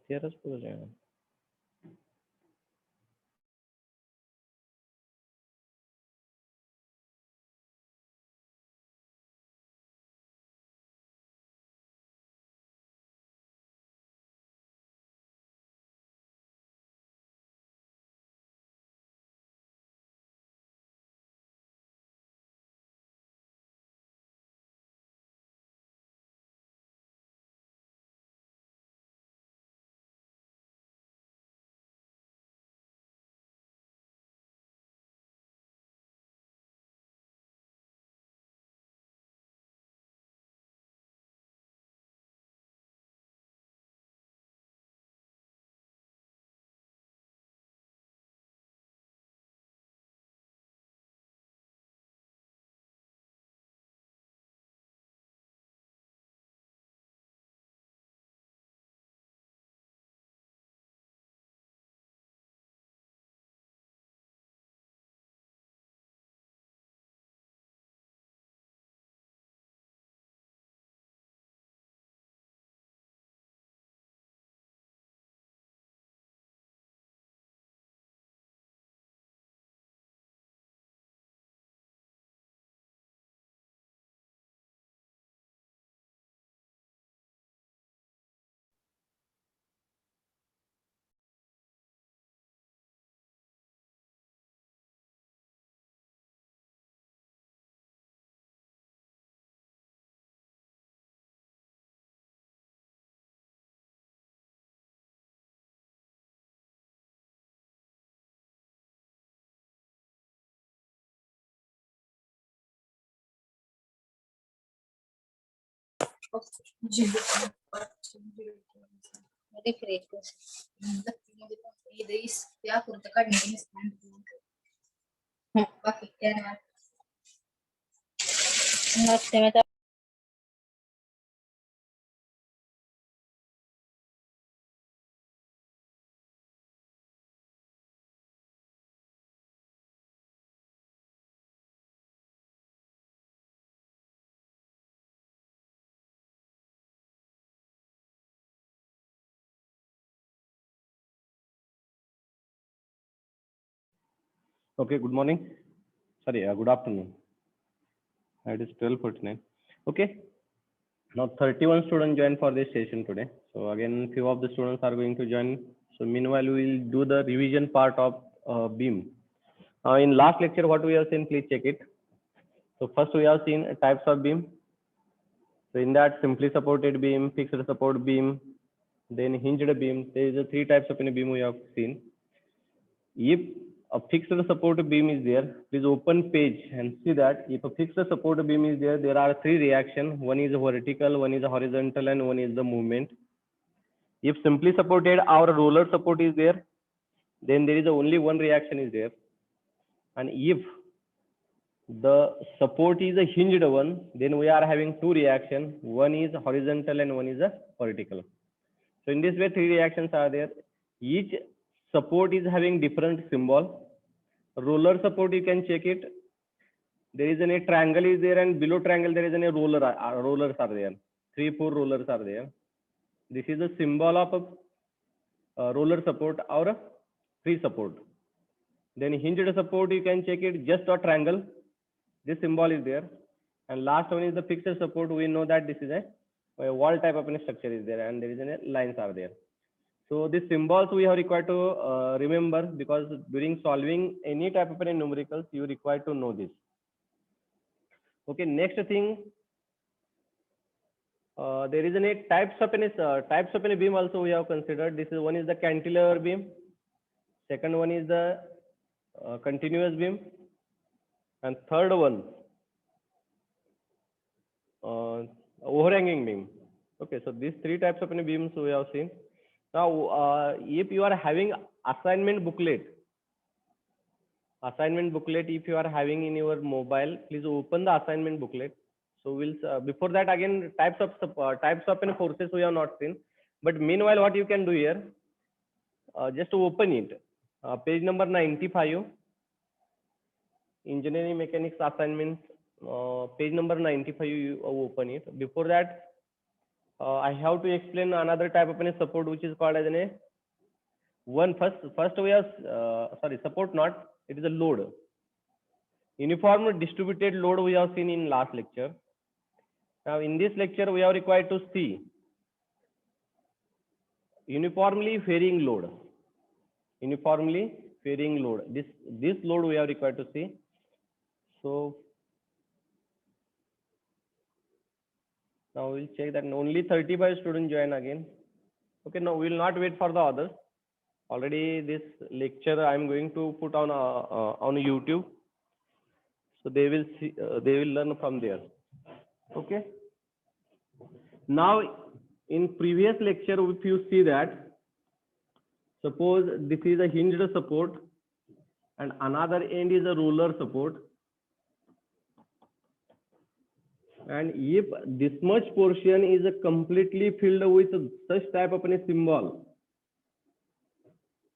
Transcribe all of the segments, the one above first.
तेरह हो जाएगा। Okay, good morning. Sorry, good afternoon. It is 12:49. Okay. Now 31 students join for this session today. So again, few of the students are going to join. So meanwhile, we will do the revision part of beam. In last lecture, what we have seen, please check it. So first we have seen types of beam. So in that, simply supported beam, fixed support beam, then hinged beam. There is a three types of beam we have seen. If a fixed support beam is there, please open page and see that if a fixed support beam is there, there are three reactions. One is vertical, one is horizontal, and one is the movement. If simply supported, our roller support is there, then there is only one reaction is there. And if the support is a hinged one, then we are having two reactions. One is horizontal and one is a vertical. So in this way, three reactions are there. Each support is having different symbol. Roller support, you can check it. There is a triangle is there, and below triangle there is a rollers are there. 4 rollers are there. This is a symbol of a roller support or a free support. Then hinged support, you can check it just a triangle. This symbol is there. And last one is the fixed support. We know that this is a wall type of a structure is there, and there is a lines are there. So these symbols we have required to remember, because during solving any type of numericals, you require to know this. Okay, next thing, there is a types of a beam also we have considered. This is one is the cantilever beam, second one is the continuous beam, and third one overhanging beam. Okay, so these 3 types of beams we have seen. Now, if you are having assignment booklet, if you are having in your mobile, please open the assignment booklet. So we'll before that, again, types of forces we have not seen. But meanwhile, what you can do here, just to open it, page number 95, engineering mechanics assignment, page number 95, you open it. Before that, I have to explain another type of support, which is called as first we have support, not, it is a load. Uniform distributed load we have seen in last lecture. Now in this lecture we are required to see uniformly varying load. Uniformly varying load. This load we are required to see. So now we'll check that only 35 students join again. Okay, now we will not wait for the others. Already this lecture I am going to put on YouTube, so they will see, they will learn from there. Okay. Now in previous lecture, if you see that, suppose this is a hinged support and another end is a roller support, and if this much portion is completely filled with such type of a symbol,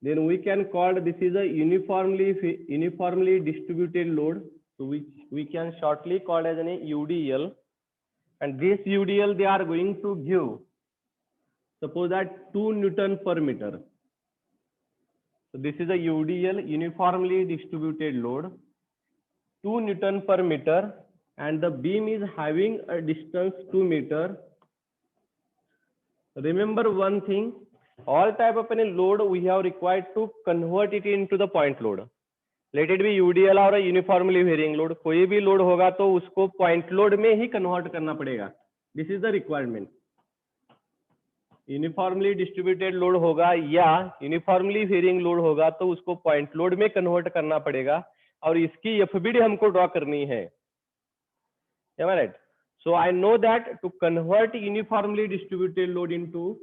then we can call this is a uniformly distributed load, so which we can shortly call as an UDL. And this UDL they are going to give, suppose that 2 Newton per meter. So this is a UDL, uniformly distributed load, 2 Newton per meter, and the beam is having a distance 2 meter. Remember one thing, all type of any load we have required to convert it into the point load. Let it be UDL or a uniformly varying load. कोई भी load होगा तो उसको point load में ही convert करना पड़ेगा. This is the requirement. Uniformly distributed load होगा या uniformly varying load होगा तो उसको point load में convert करना पड़ेगा, और इसकी FBD हमको draw करनी है. Am I right? So I know that to convert uniformly distributed load into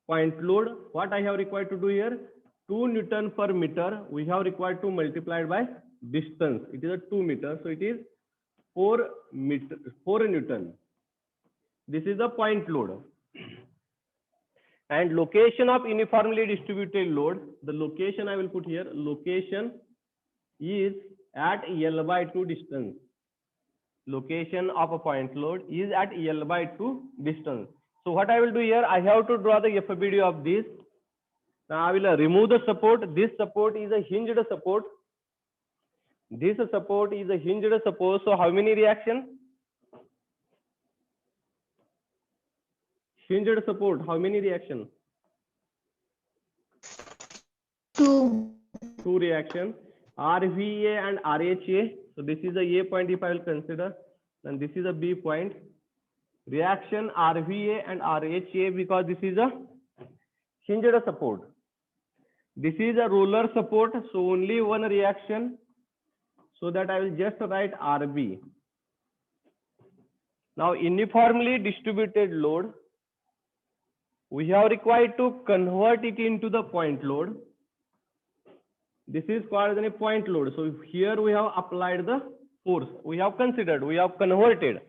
point load, what I have required to do here, 2 Newton per meter, we have required to multiply by distance. It is a 2 meter, so it is 4 Newton. This is the point load. And location of uniformly distributed load, the location I will put here, location is at L/2 distance. Location of a point load is at L/2 distance. So what I will do here, I have to draw the FBD of this. Now I will remove the support. This support is a hinged support. This support is a hinged support. So how many reactions? Hinged support, how many reactions? 2. 2 reactions. RVA and RHA. So this is a A point if I will consider, and this is a B point. Reaction RVA and RHA, because this is a hinged support. This is a roller support, so only one reaction. So that I will just write RB. Now uniformly distributed load, we have required to convert it into the point load. This is called as a point load. So here we have applied the force. We have considered, we have converted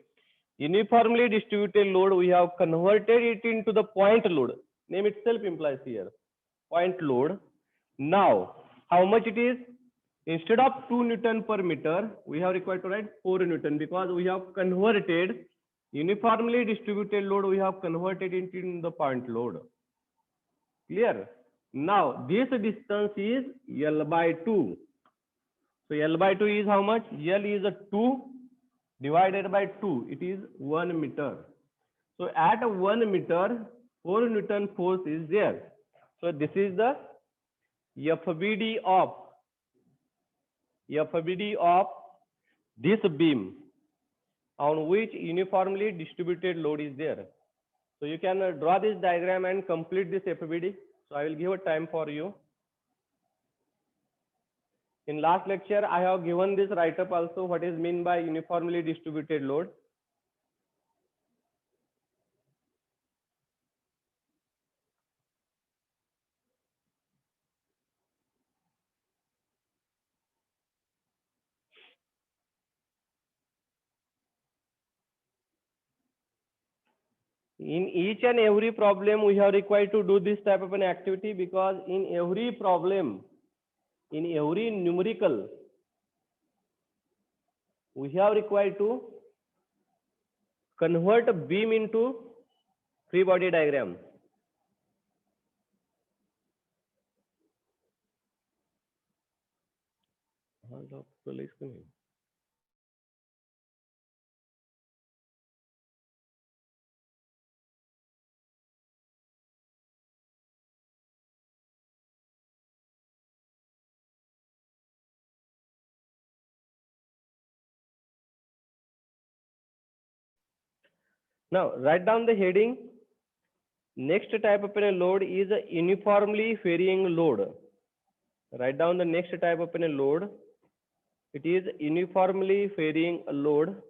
uniformly distributed load. We have converted it into the point load. Name itself implies here point load. Now how much it is? Instead of 2 Newton per meter, we have required to write 4 Newton, because we have converted Uniformly distributed load we have converted into the point load. Clear? Now this distance is L by 2. So L by 2 is how much? L is a 2 divided by 2. It is 1 meter. So at 1 meter, 4 Newton force is there. So this is the FBD of this beam on which uniformly distributed load is there. So you can draw this diagram and complete this FBD. So I will give a time for you. In last lecture, I have given this write-up also, what is meant by uniformly distributed load. In each and every problem, we are required to do this type of an activity, because in every problem, in every numerical, we have required to convert a beam into free body diagram. Now write down the heading. Next type of a load is a uniformly varying load. Write down the next type of a load. It is uniformly varying load,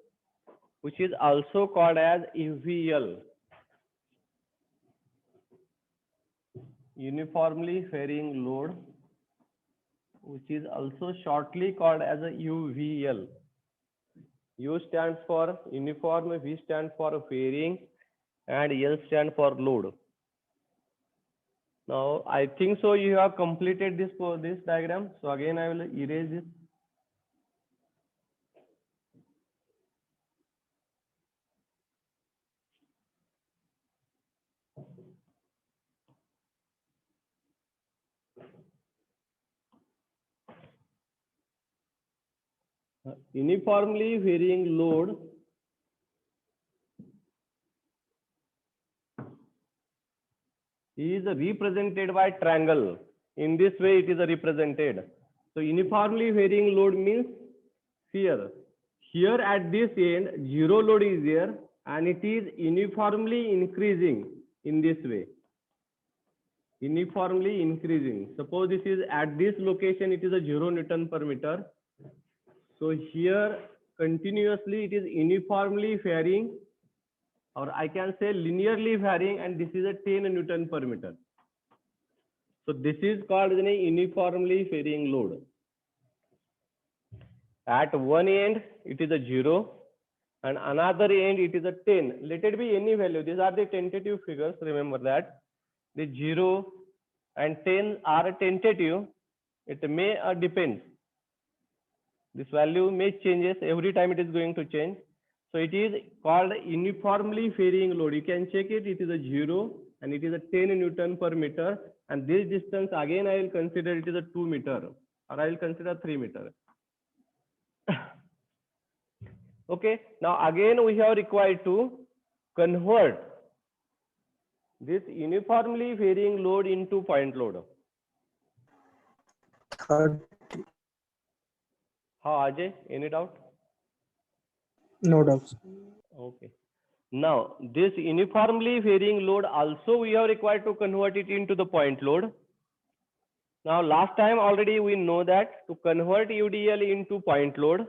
which is also called as UVL. Uniformly varying load, which is also shortly called as a UVL. U stands for uniform, V stands for varying, and L stands for load. Now I think so you have completed this for this diagram. So again I will erase this. Uniformly varying load is represented by triangle. In this way it is represented. So uniformly varying load means here at this end zero load is there, and it is uniformly increasing in this way. Uniformly increasing. Suppose this is at this location, it is a 0 Newton per meter. So here continuously it is uniformly varying, or I can say linearly varying, and this is a 10 Newton per meter. So this is called a uniformly varying load. At one end it is a 0, and another end it is a 10. Let it be any value. These are the tentative figures. Remember that the 0 and 10 are tentative. It may depend. This value may changes every time. It is going to change. So it is called uniformly varying load. You can check it. It is a 0 and it is a 10 Newton per meter. And this distance again I will consider it is a 2 meter, or I will consider 3 meter. Okay. Now again we have required to convert this uniformly varying load into point load. 30. How, Ajay? Any doubt? No doubts. Okay. Now this uniformly varying load also we are required to convert it into the point load. Now last time already we know that to convert UDL into point load,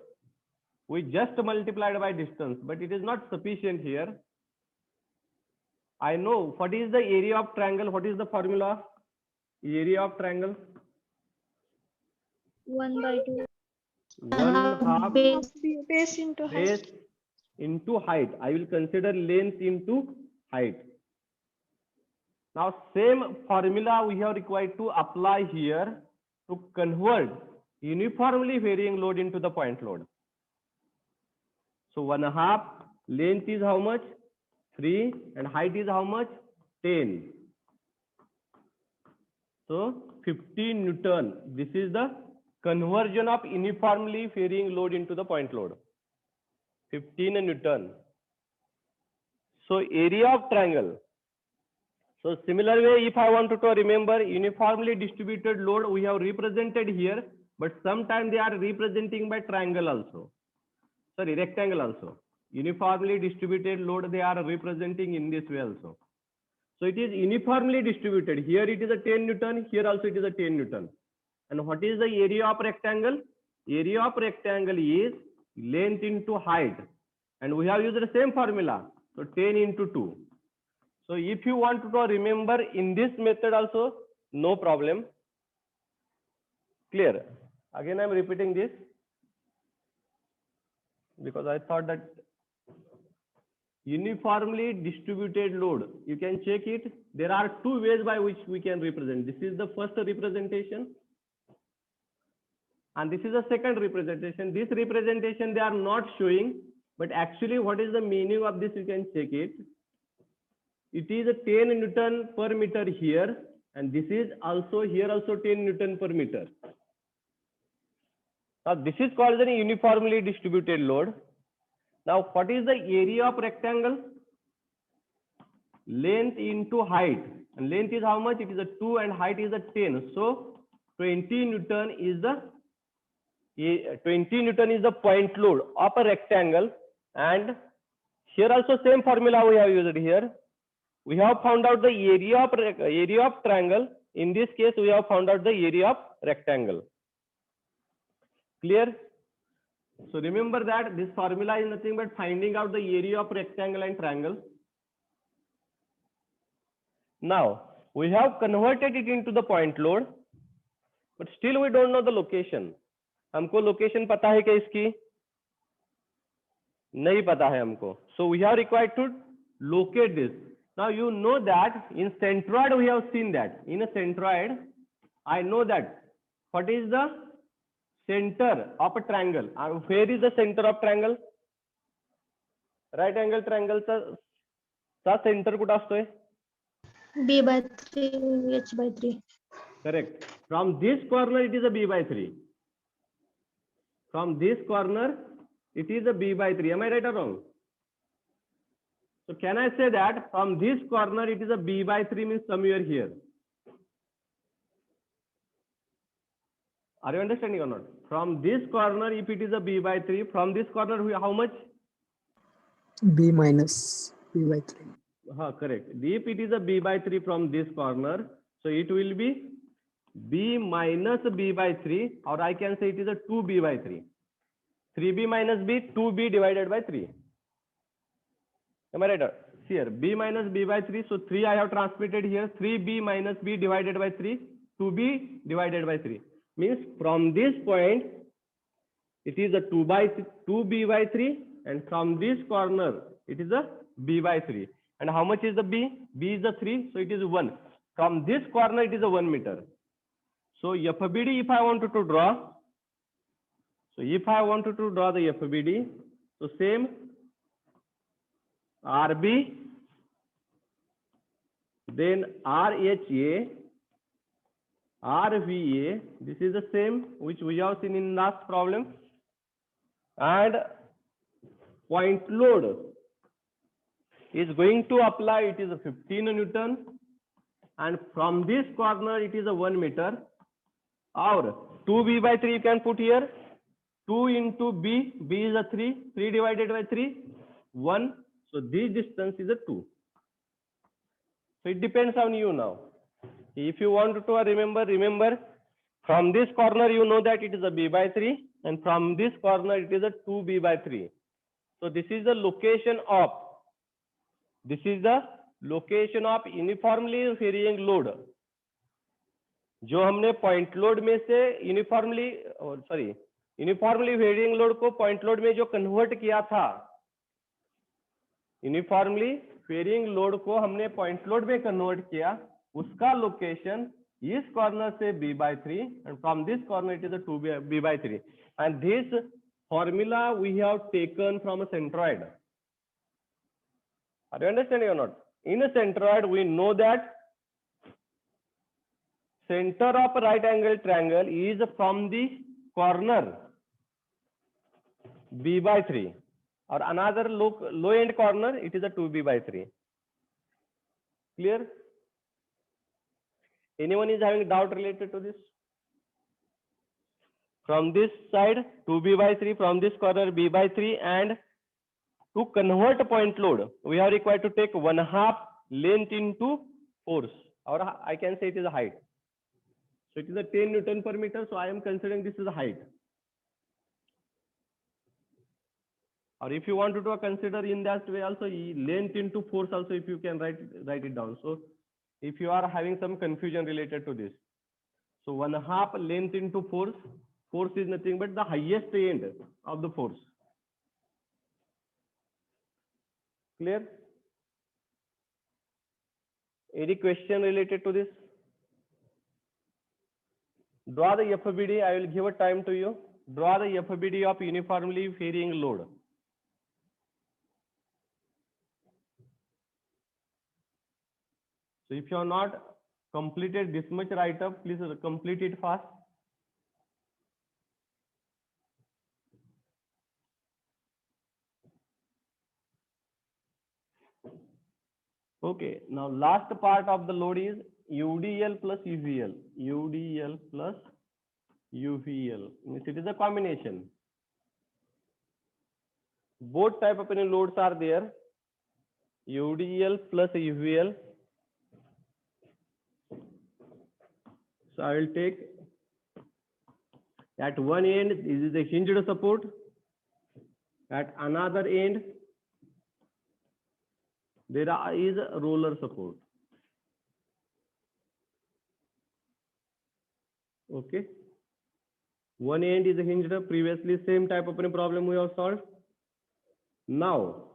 we just multiplied by distance, but it is not sufficient here. I know what is the area of triangle. What is the formula? Area of triangle. 1/2. 1/2 Base into height. base into height. I will consider length into height. Now same formula we have required to apply here to convert uniformly varying load into the point load. So 1/2 length is how much? 3, and height is how much? 10. So 15 Newton. This is the conversion of uniformly varying load into the point load. 15 Newton. So area of triangle. So similar way, if I want to remember uniformly distributed load, we have represented here, but sometimes they are representing by triangle also. Sorry, rectangle also. Uniformly distributed load, they are representing in this way also. So it is uniformly distributed. Here it is a 10 Newton, here also it is a 10 Newton. And what is the area of rectangle? Area of rectangle is length into height. And we have used the same formula. So 10 into 2. So if you want to remember in this method also, no problem. Clear? Again, I am repeating this because I thought that uniformly distributed load, you can check it. There are two ways by which we can represent. This is the first representation. And this is the second representation. This representation they are not showing, but actually what is the meaning of this, you can check it. It is a 10 Newton per meter here, and this is also here also 10 Newton per meter. Now this is called the uniformly distributed load. Now what is the area of rectangle? Length into height. And length is how much? It is a 2 and height is a 10. So 20 Newton is the point load of a rectangle. And here also same formula we have used here. We have found out the area of triangle. In this case, we have found out the area of rectangle. Clear? So remember that this formula is nothing but finding out the area of rectangle and triangle. Now, we have converted it into the point load, but still we don't know the location. हमको location पता है क्या इसकी? नहीं पता है हमको. So we are required to locate this. Now you know that in centroid we have seen that. In a centroid, I know that what is the center of a triangle. Where is the center of triangle? Right angle triangle चा center कुठं असतोय? B by 3, H by 3. Correct. From this corner it is a B by 3. From this corner it is a B by 3. Am I right or wrong? So can I say that from this corner it is a B by 3 means somewhere here? Are you understanding or not? From this corner, if it is a B by 3, from this corner how much? B minus B by 3. Correct. If it is a B by 3 from this corner, so it will be B minus B by 3, or I can say it is a 2B by 3. 3B minus B, 2B divided by 3. Am I right? Here, B minus B by 3, so 3 I have transmitted here, 3B minus B divided by 3, 2B divided by 3. Means from this point, it is a 2B by 3, and from this corner, it is a B by 3. And how much is the B? B is the 3, so it is 1. From this corner, it is a 1 meter. So FBD, if I wanted to draw, so if I wanted to draw the FBD, so same RB, then RHA, RVA, this is the same which we have seen in last problem, and point load is going to apply, it is a 15 Newton, and from this corner it is a 1 meter, or 2B by 3 you can put here, 2 into B, B is a 3, 3 divided by 3, 1, so this distance is a 2. So it depends on you now. If you want to remember from this corner you know that it is a B by 3, and from this corner it is a 2B by 3. So this is the location of uniformly varying load. जो हमने point load में से uniformly varying load को point load में जो convert किया था, uniformly varying load को हमने point load में convert किया, उसका location इस corner से B by 3, and from this corner it is a 2B by 3. And this formula we have taken from a centroid. Are you understanding or not? In a centroid, we know that center of a right angle triangle is from the corner b by 3, or another low end corner, it is a 2b by 3. Clear? Anyone is having doubt related to this? From this side 2b by 3, from this corner b by 3, and to convert point load, we are required to take 1/2 length into force, or I can say it is a height. So it is a 10 Newton per meter. So I am considering this is a height. Or if you want to consider in that way also, length into force also, if you can write it down. So if you are having some confusion related to this, so 1/2 length into force. Force is nothing but the highest end of the force. Clear? Any question related to this? Draw the FBD. I will give a time to you. Draw the FBD of uniformly varying load. So if you have not completed this much write-up, please complete it fast. Okay, now last part of the load is UDL plus UVL. UDL plus UVL. Means it is a combination. Both type of loads are there. UDL plus UVL. So I will take at one end, this is a hinged support. At another end, there is a roller support. Okay. One end is a hinged. Previously, same type of problem we have solved. Now,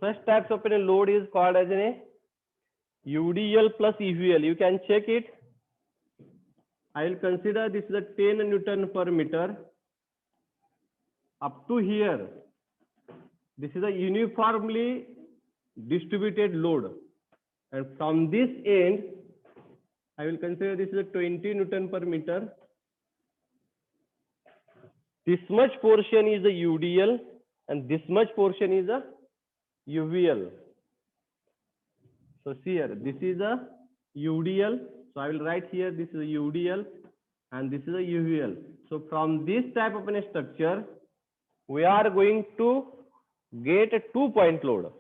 such types of load is called as a UDL plus UVL. You can check it. I will consider this is a 10 Newton per meter. Up to here, this is a uniformly distributed load. And from this end, I will consider this is a 20 Newton per meter. This much portion is a UDL and this much portion is a UVL. So see here, this is a UDL. So I will write here, this is a UDL and this is a UVL. So from this type of a structure, we are going to get a 2-point load.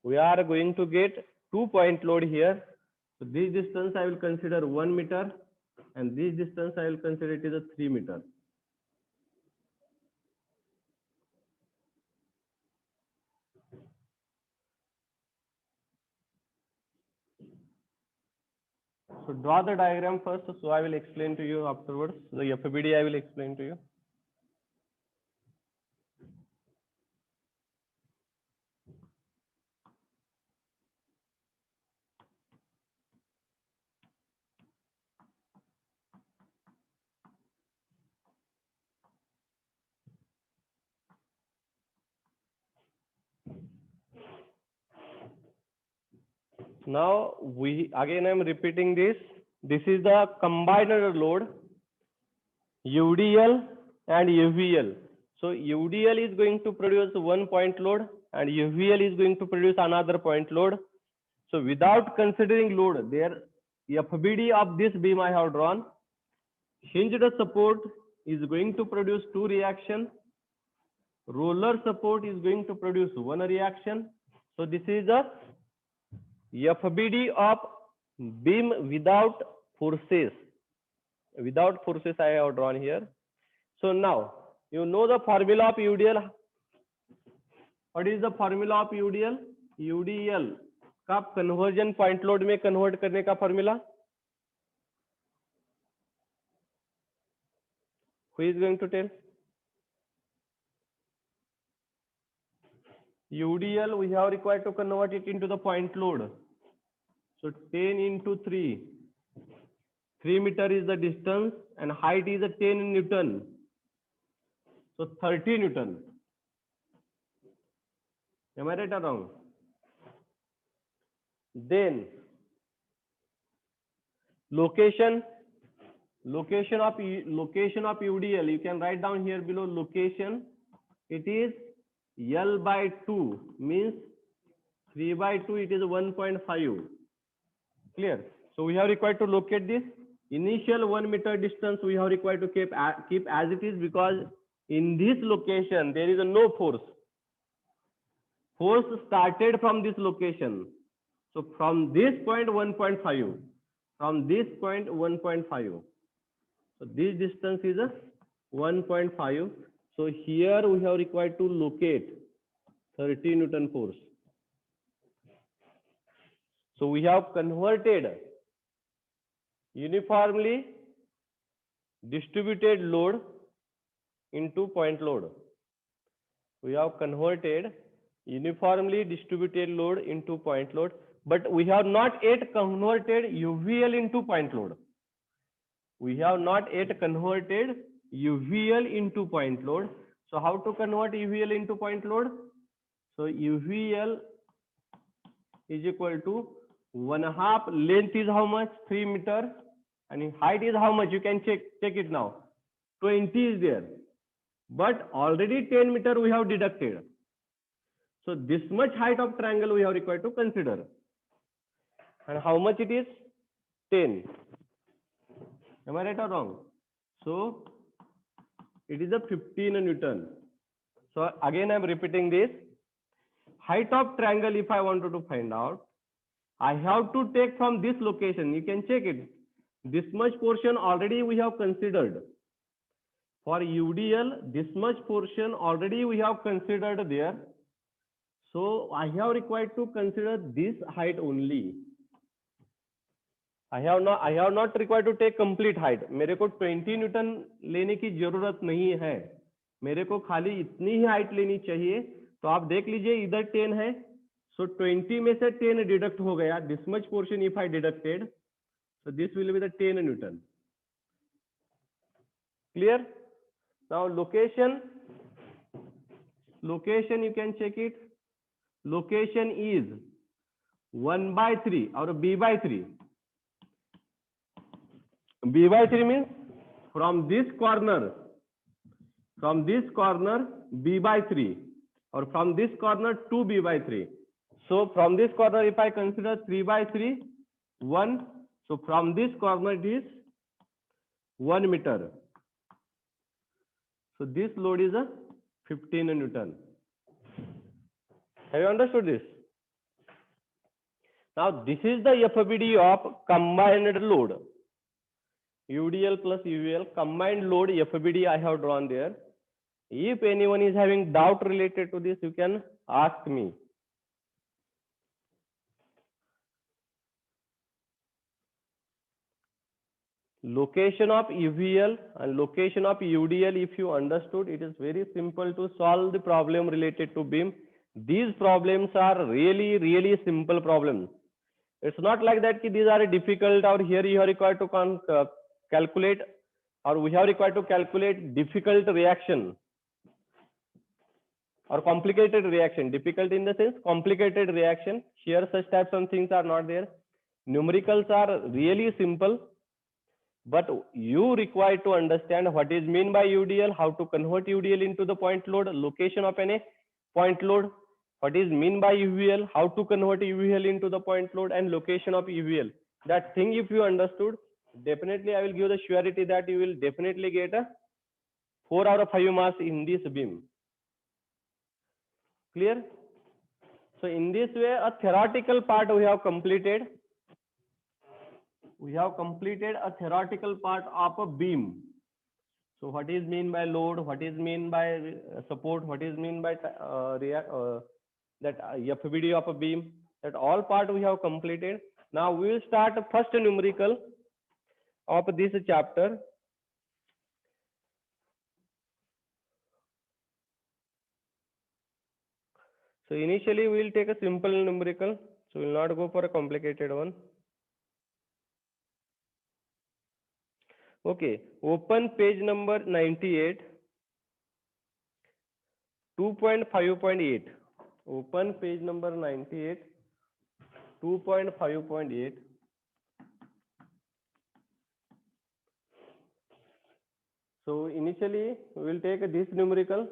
We are going to get 2-point load here. So this distance I will consider 1 meter and this distance I will consider it is a 3 meter. So draw the diagram first, so I will explain to you afterwards. The FBD I will explain to you. Now I am repeating this. This is the combined load, UDL and UVL. So UDL is going to produce 1-point load and UVL is going to produce another point load. So without considering load, there FBD of this beam I have drawn. Hinged support is going to produce 2 reactions. Roller support is going to produce 1 reaction. So this is the FBD of beam without forces. Without forces I have drawn here. So now you know the formula of UDL. What is the formula of UDL? UDL का conversion point load में convert करने का formula. Who is going to tell? UDL, we have required to convert it into the point load. So 10 into 3. 3 meter is the distance and height is a 10 Newton. So 30 Newton. Am I right or wrong? Then location of UDL, you can write down here below location. It is L by 2, means 3 by 2, it is 1.5. Clear? So we have required to locate this. Initial 1 meter distance we have required to keep as it is, because in this location there is no force. Force started from this location. So from this point 1.5. From this point 1.5. So this distance is a 1.5. So here we have required to locate 30 Newton force. So we have converted uniformly distributed load into point load. We have converted uniformly distributed load into point load, but we have not yet converted UVL into point load. We have not yet converted UVL into point load. So how to convert UVL into point load? So UVL is equal to 1/2 length is how much? 3 meter, and height is how much? You can check it now. 20 is there, but already 10 meter we have deducted. So this much height of triangle we have required to consider. And how much it is? 10. Am I right or wrong? So it is a 15 Newton. So again I am repeating this. Height of triangle, if I wanted to find out, I have to take from this location. You can check it. This much portion already we have considered. For UDL, this much portion already we have considered there. So I have required to consider this height only. I have not required to take complete height. मेरे को 20 Newton लेने की जरूरत नहीं है. मेरे को खाली इतनी ही हाइट लेनी चाहिए. तो आप देख लीजिए इधर 10 है. So 20 में से 10 डिडक्ट हो गया. This much portion if I deducted, so this will be the 10 Newton. Clear? Now location you can check it. Location is 1/3 or B by 3. B by 3 means from this corner B by 3, or from this corner 2B by 3. So from this corner if I consider 3 by 3, 1. So from this corner it is 1 meter. So this load is a 15 Newton. Have you understood this? Now this is the FBD of combined load. UDL plus UVL combined load FBD I have drawn there. If anyone is having doubt related to this, you can ask me. Location of UVL and location of UDL, if you understood, it is very simple to solve the problem related to beam. These problems are really simple problems. It's not like that these are difficult, or here you are required to calculate, or we have required to calculate difficult reaction or complicated reaction. Difficult in the sense complicated reaction. Here such types of things are not there. Numericals are really simple, but you require to understand what is mean by UDL, how to convert UDL into the point load, location of any point load, what is mean by UVL, how to convert UVL into the point load, and location of UVL. That thing if you understood, definitely I will give the surety that you will definitely get a 4 out of 5 marks in this beam. Clear? So in this way a theoretical part we have completed. We have completed a theoretical part of a beam. So what is mean by load, what is mean by support, what is mean by that FBD of a beam, that all part we have completed. Now we will start the first numerical of this chapter. So So initially we will take a simple numerical, so we will not go for a complicated one. Okay, open page number 98, 2.5.8. Open page number 98, 2.5.8. So initially we will take this numerical.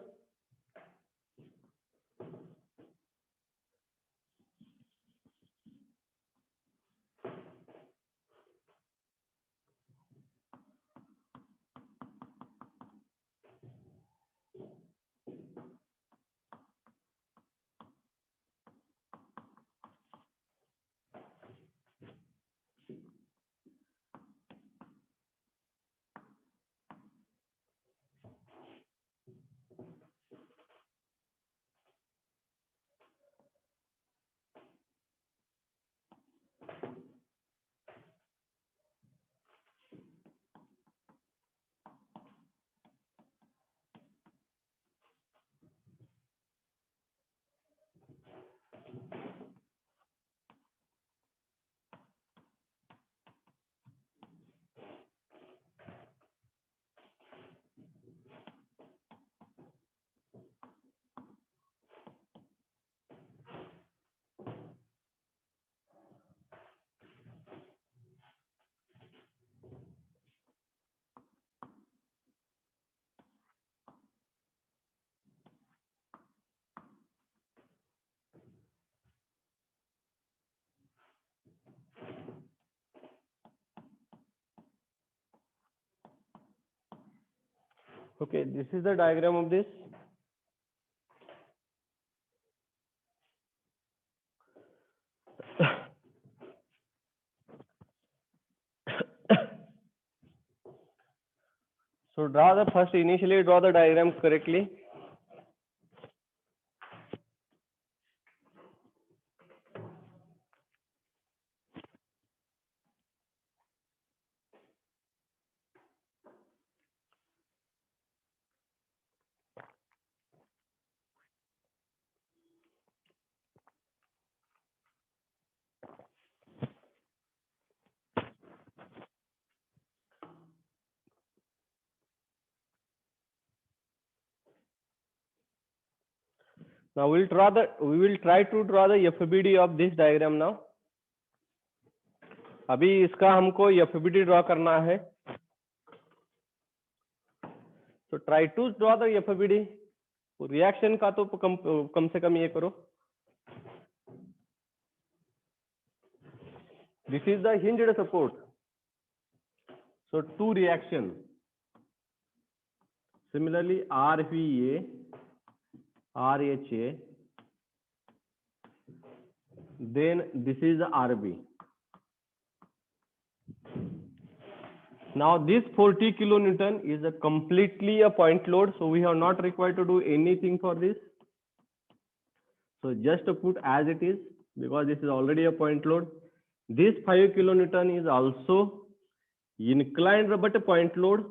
Okay, this is the diagram of this. So initially draw the diagram correctly. Now we will try to draw the FBD of this diagram now. अभी इसका हमको FBD draw करना है. So try to draw the FBD. Reaction का तो कम से कम ये करो. This is the hinged support. So two reaction. Similarly, RVA, RHA. Then this is the RB. Now this 40 kilonewton is a completely a point load, so we are not required to do anything for this. So just to put as it is, because this is already a point load. This 5 kilonewton is also inclined but a point load.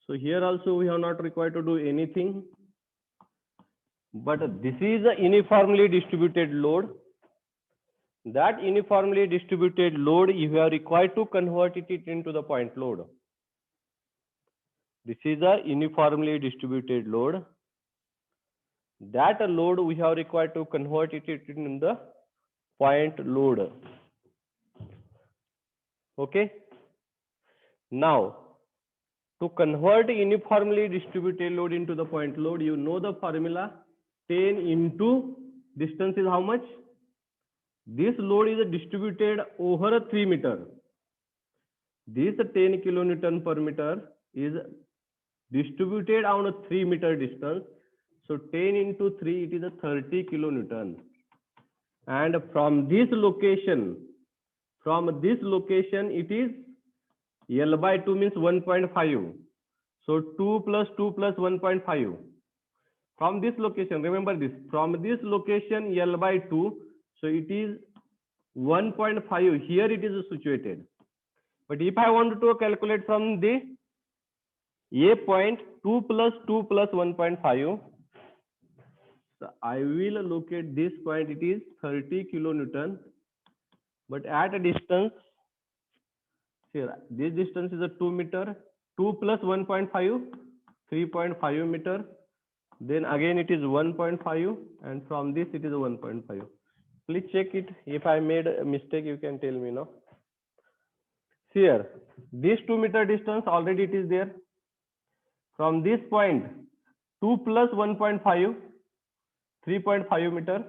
So here also we are not required to do anything. But this is a uniformly distributed load. That uniformly distributed load, you are required to convert it into the point load. This is a uniformly distributed load. That load we have required to convert it into the point load. Okay. Now, to convert uniformly distributed load into the point load, you know the formula. 10 into distance is how much? This load is distributed over 3 meter. This 10 kilonewton per meter is distributed on a 3 meter distance. So 10 into 3, it is a 30 kilonewton. And from this location, it is L by 2 means 1.5. So 2 plus 2 plus 1.5. From this location, remember this, from this location L by 2, so it is 1.5. Here it is situated. But if I want to calculate from the A point, 2 plus 2 plus 1.5. So I will locate this point, it is 30 kilonewton, but at a distance, here, this distance is a 2 meter, 2 plus 1.5, 3.5 meter. Then again it is 1.5, and from this it is 1.5. Please check it. If I made a mistake, you can tell me now. Here, this 2 meter distance already it is there. From this point, 2 plus 1.5, 3.5 meter.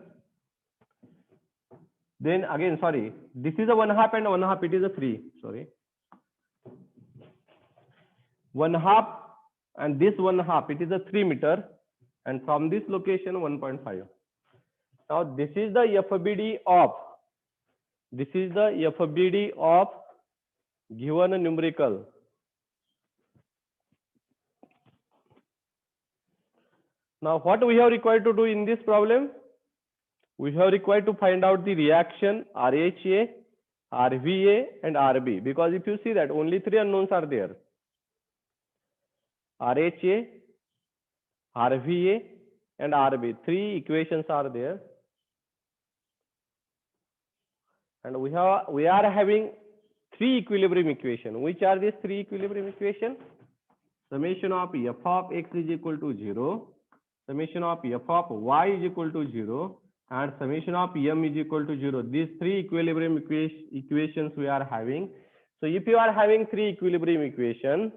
Then again, sorry, this is a 1/2 and 1/2, it is a 3, sorry. 1/2 and this 1/2, it is a 3 meter, and from this location 1.5. Now this is the FBD of given numerical. Now what we have required to do in this problem? We have required to find out the reaction RHA, RVA and RB, because if you see that only 3 unknowns are there. RHA, RVA and RB, 3 equations are there. And we are having 3 equilibrium equation. Which are these 3 equilibrium equation? Summation of f of x is equal to 0, summation of f of y is equal to 0, and summation of m is equal to 0. These 3 equilibrium equations we are having. So if you are having 3 equilibrium equation,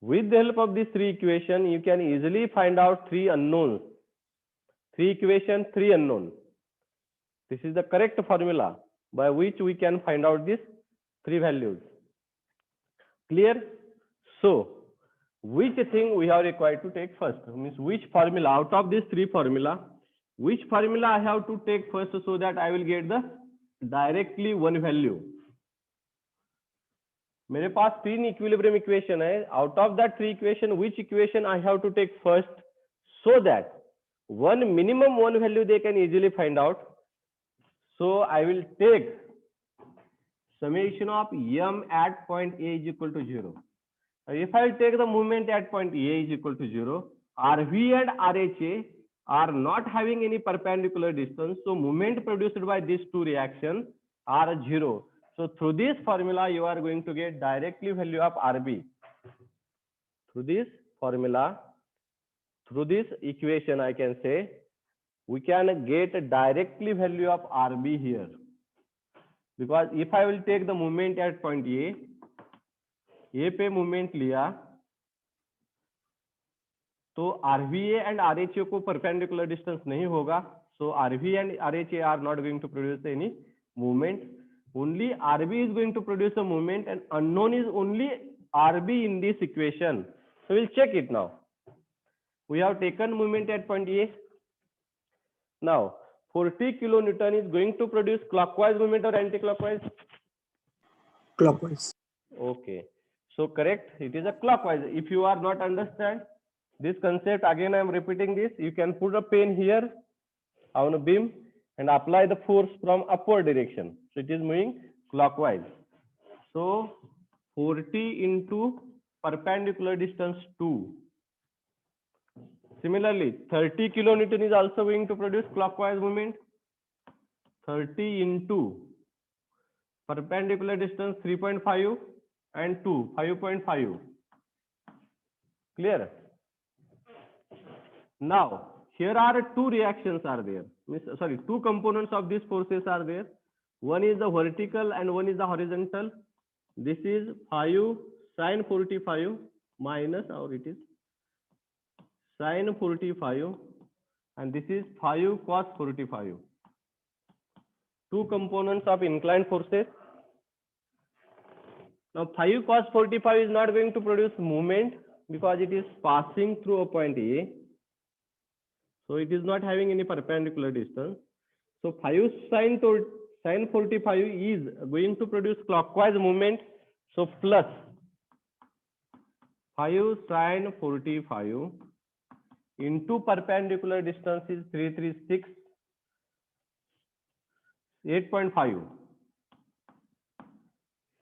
with the help of this 3 equation, you can easily find out 3 unknowns. 3 equation, 3 unknown. This is the correct formula by which we can find out these 3 values. Clear? So, which thing we are required to take first? Means which formula out of these 3 formula, which formula I have to take first so that I will get the directly one value. मेरे पास 3 equilibrium equation है. Out of that 3 equation, which equation I have to take first so that minimum one value they can easily find out. So I will take summation of m at point A is equal to 0. If I take the moment at point A is equal to 0, RV and RHA are not having any perpendicular distance, so moment produced by these 2 reactions are 0. So through this formula, you are going to get directly value of RB. Through this formula, through this equation, I can say, we can get directly value of RB here. Because if I will take the moment at point A पे moment लिया, तो RVA and RHA को perpendicular distance नहीं होगा. So RV and RHA are not going to produce any movement. Only RB is going to produce a movement, and unknown is only RB in this equation. So we'll check it now. We have taken movement at point A. Now 40 kilonewton is going to produce clockwise movement or anti-clockwise? Clockwise. Okay. So correct, it is a clockwise. If you are not understand this concept, again I am repeating this. You can put a pen here on a beam and apply the force from upward direction. So it is moving clockwise. So 40 into perpendicular distance 2. Similarly, 30 kilonewton is also going to produce clockwise movement. 30 into perpendicular distance 3.5 and 2, 5.5. Clear? Now, here are 2 reactions are there. Sorry, 2 components of these forces are there. One is the vertical and one is the horizontal. This is 5 sine 45 minus, or it is sine 45, and this is 5 cos 45. 2 components of inclined forces. Now 5 cos 45 is not going to produce movement because it is passing through a point A. So it is not having any perpendicular distance. So 5 sine 45 is going to produce clockwise movement. So plus 5 sine 45 into perpendicular distance is 336, 8.5.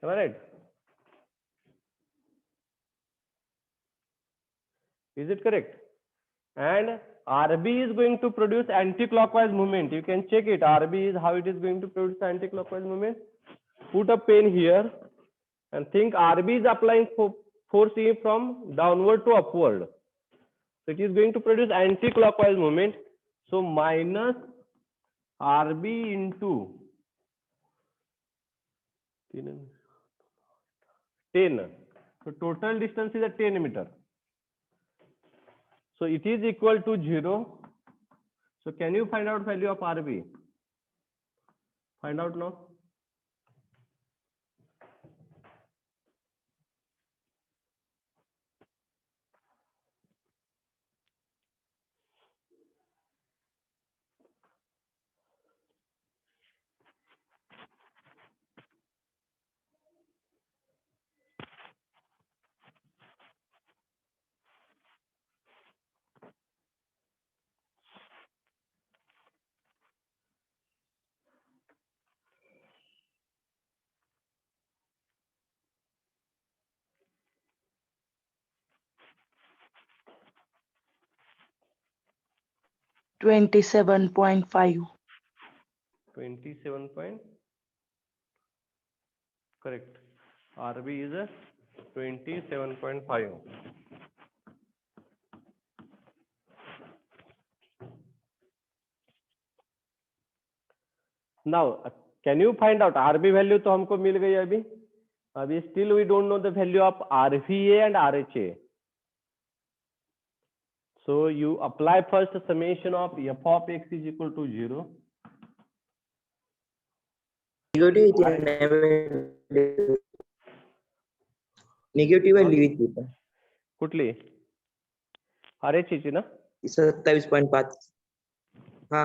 Am I right? Is it correct? and RB is going to produce anti-clockwise movement. You can check it. RB is how it is going to produce anti-clockwise movement. Put a pen here and think RB is applying force from downward to upward. So it is going to produce anti-clockwise movement. So minus RB into 10. So total distance is a 10 meter. So it is equal to 0. So can you find out value of RB? Find out now. $27.5. 27 point. Correct. RB is a 27.5. Now, can you find out RB value? तो हमको मिल गई अभी still we don't know the value of RVA and RHA. So you apply first the summation of f of x is equal to 0. Negative value येते पण कुठली RHA ची ना 27.5 हा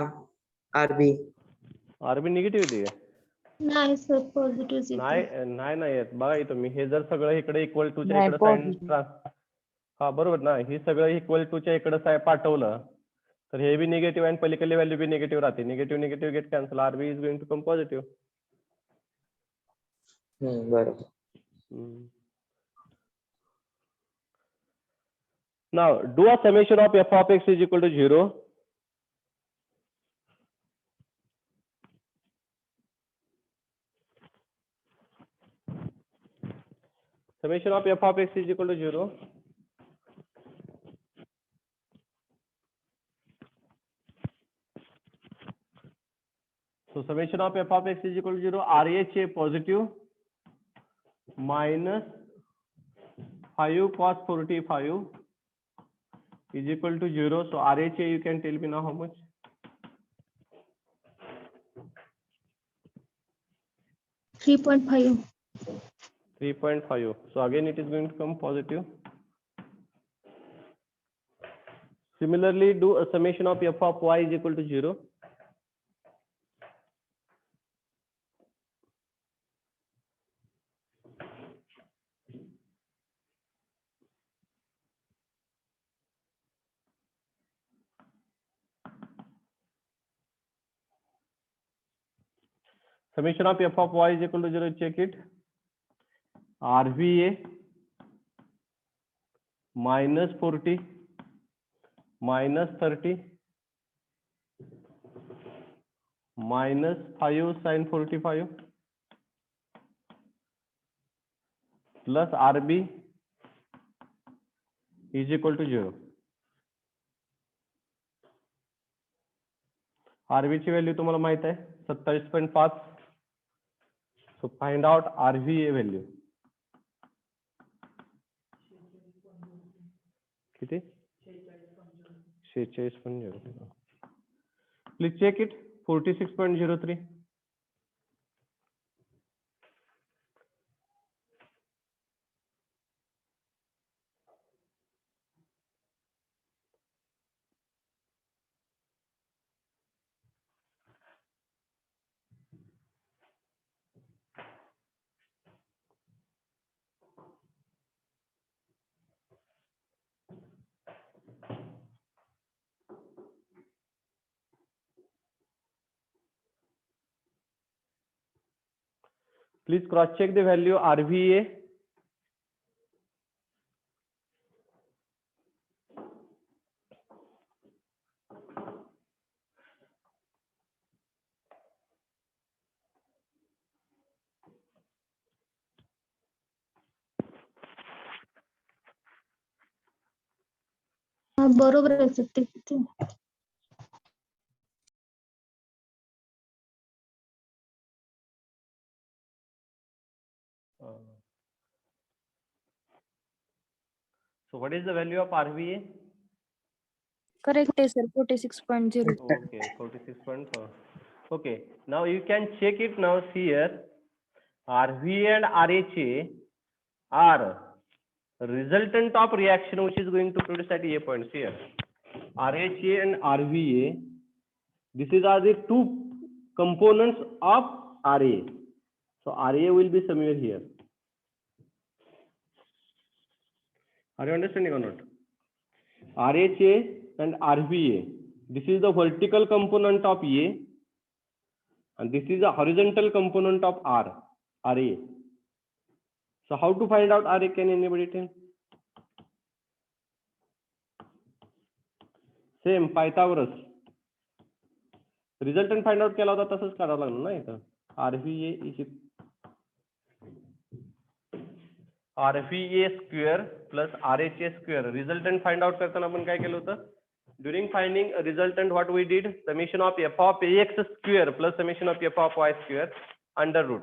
आरबी निगेटिव्ह येते का नाही सर पॉझिटिव्ह नाही येत बघा इथं मी हे जर सगळं इकडे इक्वल टू च्या नाही, इकडे साइन positive. हा बरोबर ना हे सगळं इक्वल टू च्या इकडे साय पाठवलं तर हे बी निगेटिव्ह आणि पलीकडली व्हॅल्यू बी निगेटिव्ह राहते negative get cancel RB is going to come positive बरोबर Now do a summation of f of x is equal to 0. Summation of f of x is equal to 0. So summation of f of x is equal to 0. RHA positive minus 5 cos 45 is equal to 0. So RHA you can tell me now how much? 3.5. 3.5. So again it is going to come positive. Similarly do a summation of f of y is equal to 0. Summation of f of y is equal to 0, check it. RVA minus 40 minus 30 minus 5 sin 45 plus RB is equal to 0. RB ची value तुम्हाला माहित आहे 27.5. So find out RVA value. किती 46.03. Please check it. 46.03. Please cross check the value RVA. हा बरोबर आहे sir ते. So what is the value of RVA? Correct आहे sir, 46.0. Okay, 46.4. Okay, now you can check it now. See here, RVA and RHA are resultant of reaction which is going to produce at A point. See here, RHA and RVA, these are the two components of RA. So RA will be somewhere here. Are you understanding or not? RHA and RVA, this is the vertical component of A, and this is the horizontal component of RA. So how to find out RA? Can anybody tell? Same Pythagoras. Resultant find out केला होता तसंच करावं लागणार ना इथं. RVA square plus RHA square. Resultant find out करताना आपण काय केलं होतं? During finding a resultant, what we did? Summation of f of ax square plus summation of f of y square under root.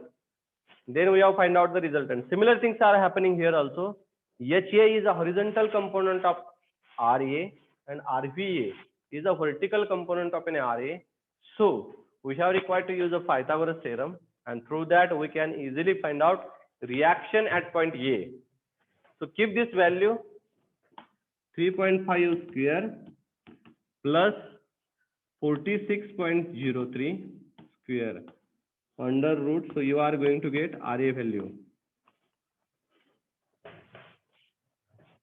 Then we have find out the resultant. Similar things are happening here also. HA is a horizontal component of RA and RVA is a vertical component of an RA. So we have required to use the Pythagoras theorem, and through that we can easily find out reaction at point A. So keep this value 3.5 square plus 46.03 square under root. So you are going to get RA value.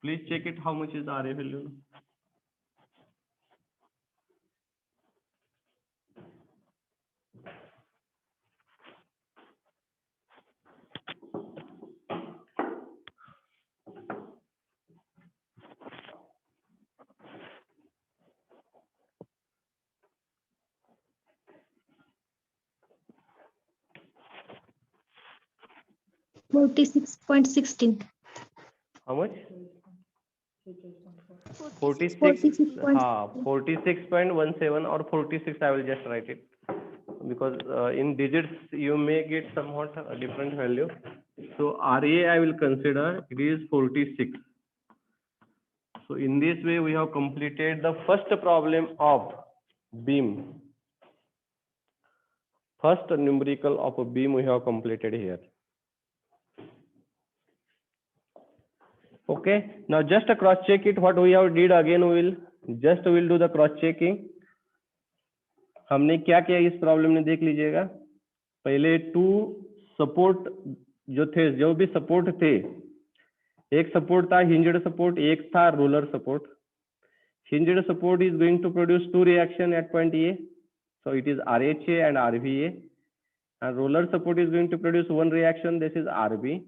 Please check it. How much is the RA value? $46.16. How much? 46. 46. 46.17 or 46. I will just write it because in digits you may get somewhat a different value. So RA I will consider it is 46. So in this way we have completed the first problem of beam. First numerical of a beam we have completed here. Okay, now just a cross check it. What we have did again, we'll do the cross checking. हमने क्या किया इस problem में देख लीजिएगा. पहले to support जो भी सपोर्ट थे, एक सपोर्ट था हिंज्ड सपोर्ट, एक था roller support. Hinged support is going to produce two reaction at point A, so it is RHA and RVA, and roller support is going to produce one reaction, this is RB.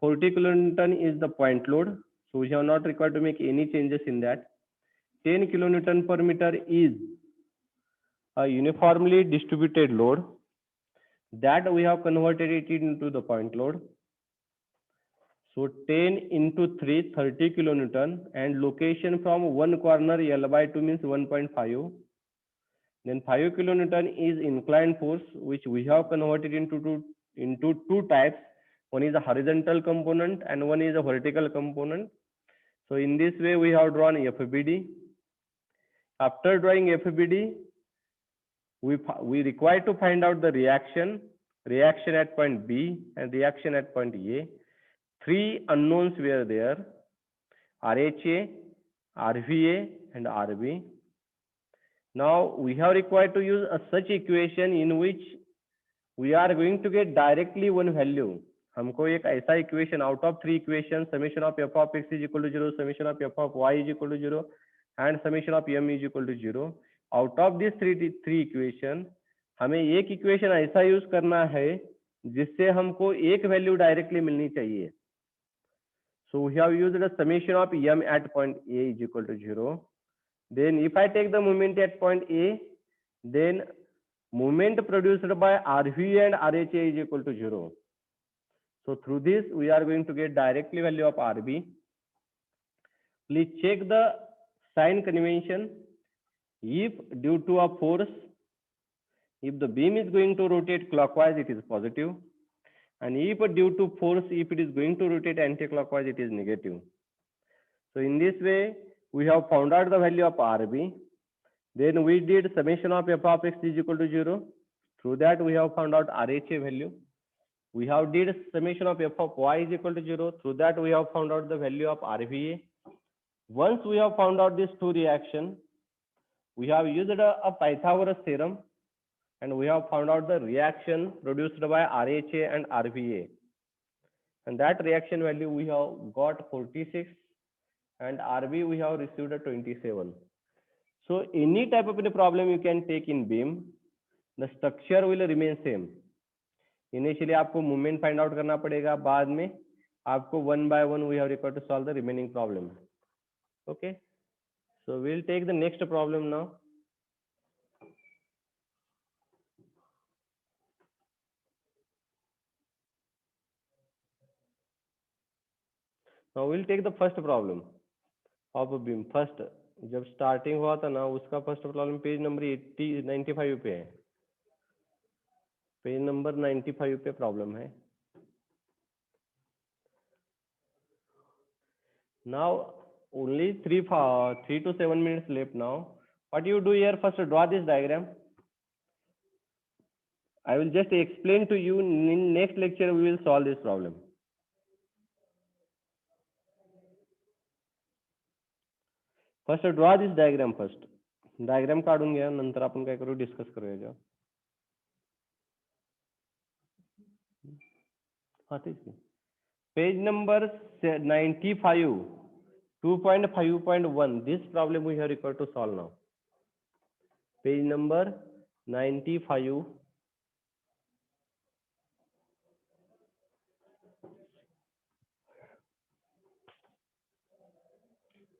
40 kilonewton is the point load, so we have not required to make any changes in that. 10 kilonewton per meter is a uniformly distributed load that we have converted it into the point load. So 10 into 3, 30 kilonewton, and location from one corner L by 2 means 1.5. Then 5 kilonewton is inclined force, which we have converted into two types. One is a horizontal component and one is a vertical component. So in this way we have drawn FBD. After drawing FBD, we require to find out the reaction at point B and reaction at point A. Three unknowns were there: RHA, RVA, and RB. Now we have required to use a such equation in which we are going to get directly one value. हमको एक ऐसा equation out of three equation, summation of F of X is equal to 0, summation of F of Y is equal to 0 and summation of M is equal to 0. Out of this three equation हमें एक equation ऐसा use करना है जिससे हमको एक value directly मिलनी चाहिए. So we have used the summation of m at point A is equal to 0. Then if I take the moment at point A, then moment produced by RVA and RHA is equal to 0. So through this we are going to get directly value of RB. Please check the sign convention. If due to a force, if the beam is going to rotate clockwise, it is positive, and if due to force, if it is going to rotate anti-clockwise, it is negative. So in this way, we have found out the value of RB. Then we did summation of f of x is equal to 0. Through that, we have found out RHA value. We have did summation of f of y is equal to 0. Through that, we have found out the value of RVA. Once we have found out these two reactions, we have used a Pythagoras theorem, and we have found out the reaction produced by RHA and RVA. And that reaction value we have got 46, and RB we have received a 27. So any type of any problem you can take in beam, the structure will remain same. Initially आपको movement find out करना पड़ेगा, बाद में आपको one by one we have required to solve the remaining problem. Okay, so we'll take the next problem now. Now we'll take the first problem of a beam. First, जब starting हुआ था ना, उसका first problem पेज नंबर 95 पे है. Page number 95 पे problem है. Now only 3 to 7 minutes left now. What you do here, first draw this diagram. I will just explain to you. In next lecture we will solve this problem. First draw this diagram first. Diagram काढून घ्या, नंतर आपण काय करू, discuss करूया. हाँ ठीक है. Page number 95, 2.5.1. This problem we have required to solve now. Page number 95.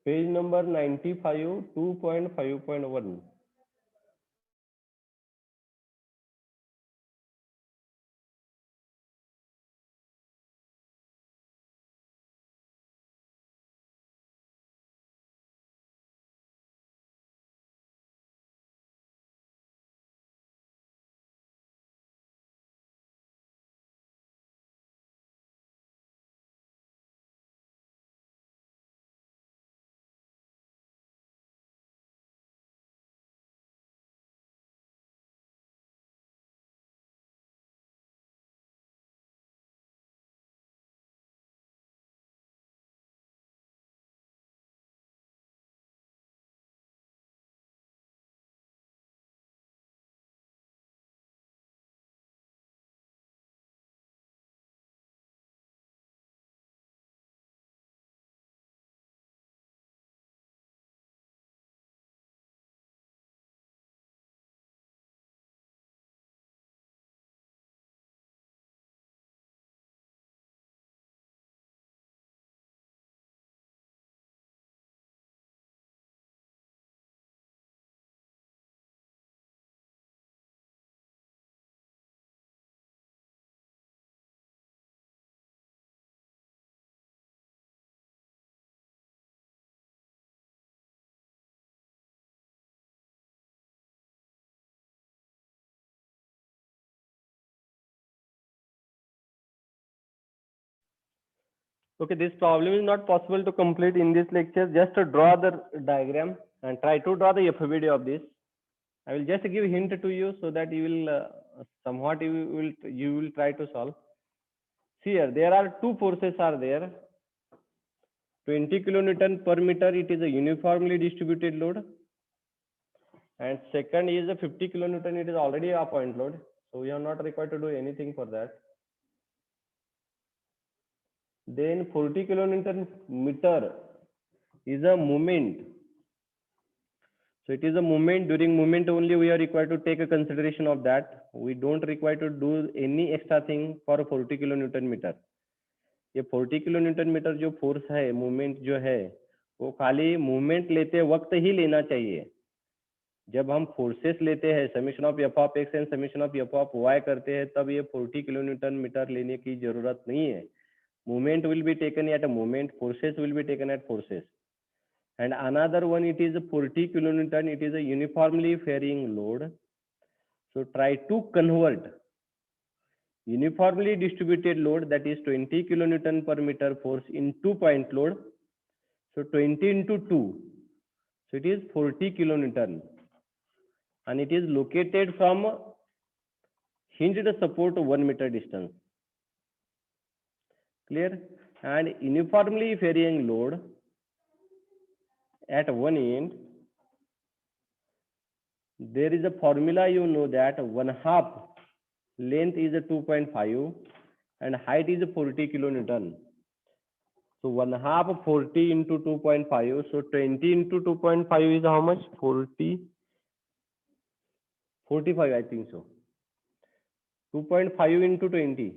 Page number 95, 2.5.1. Okay, this problem is not possible to complete in this lecture. Just to draw the diagram and try to draw the FVD of this. I will just give hint to you so that you will somewhat you will try to solve. See here, there are two forces are there. 20 kilonewton per meter, it is a uniformly distributed load. And second is a 50 kilonewton, it is already a point load. So we are not required to do anything for that. Then 40 kilonewton meter is a moment. So it is a moment. During moment only we are required to take a consideration of that. We don't require to do any extra thing for 40 kilonewton meter. ये 40 kilonewton meter जो force है, movement जो है, वो खाली movement लेते वक्त ही लेना चाहिए. जब हम फोर्सेस लेते हैं, summation of F of X and summation of F of Y करते हैं, तब ये 40 kilonewton meter लेने की जरूरत नहीं है. Movement will be taken at a moment, forces will be taken at forces. and another one it is a 40 kilonewton. It is a uniformly varying load. So try to convert uniformly distributed load, that is 20 kilonewton per meter force, into point load. So 20 into 2, so it is 40 kilonewton, and it is located from hinged support 1 meter distance. Clear? And uniformly varying load at one end, there is a formula, you know, that 1/2 length is a 2.5 and height is a 40 kilonewton. So 1/2 40 into 2.5, so 20 into 2.5 is how much? 40, 45, I think so. 2.5 into 20.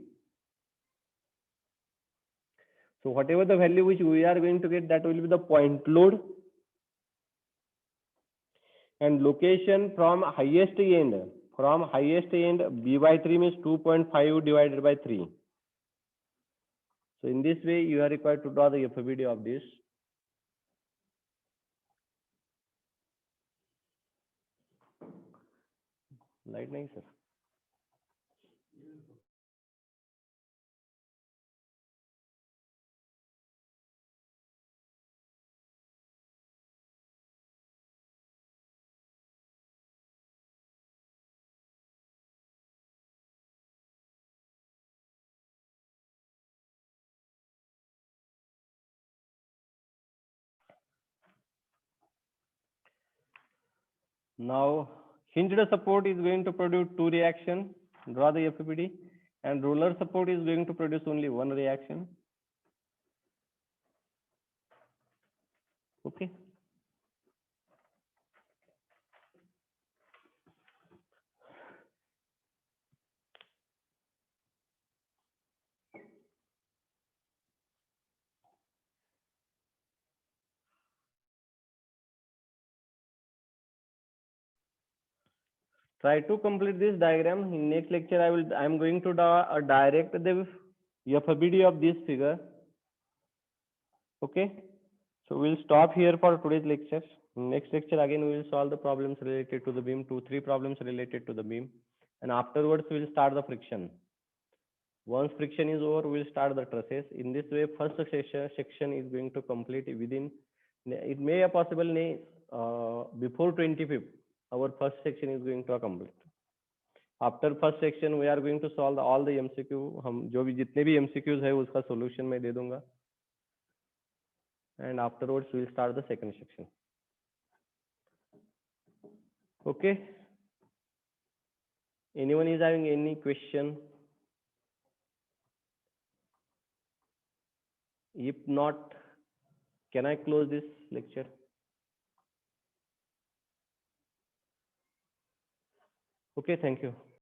So whatever the value which we are going to get, that will be the point load. And location from highest end, B by 3 means 2.5 divided by 3. So in this way, you are required to draw the FBD of this. Light nahi, sir. Now, hinged support is going to produce 2 reactions. Draw the FBD. And roller support is going to produce only 1 reaction. Okay. Try to complete this diagram. In next lecture, I am going to direct the FBD of this figure. Okay. So we'll stop here for today's lecture. Next lecture again we will solve the problems related to the beam, 2-3 problems related to the beam, and afterwards we will start the friction. Once friction is over, we will start the trusses. In this way, first section is going to complete within. It may be possible before 25th. Our first section is going to complete. After first section, we are going to solve all the MCQ. हम जो भी जितने भी MCQs है उसका solution मैं दे दूंगा. And afterwards we will start the second section. Okay. Anyone is having any question? If not, can I close this lecture? Okay, thank you.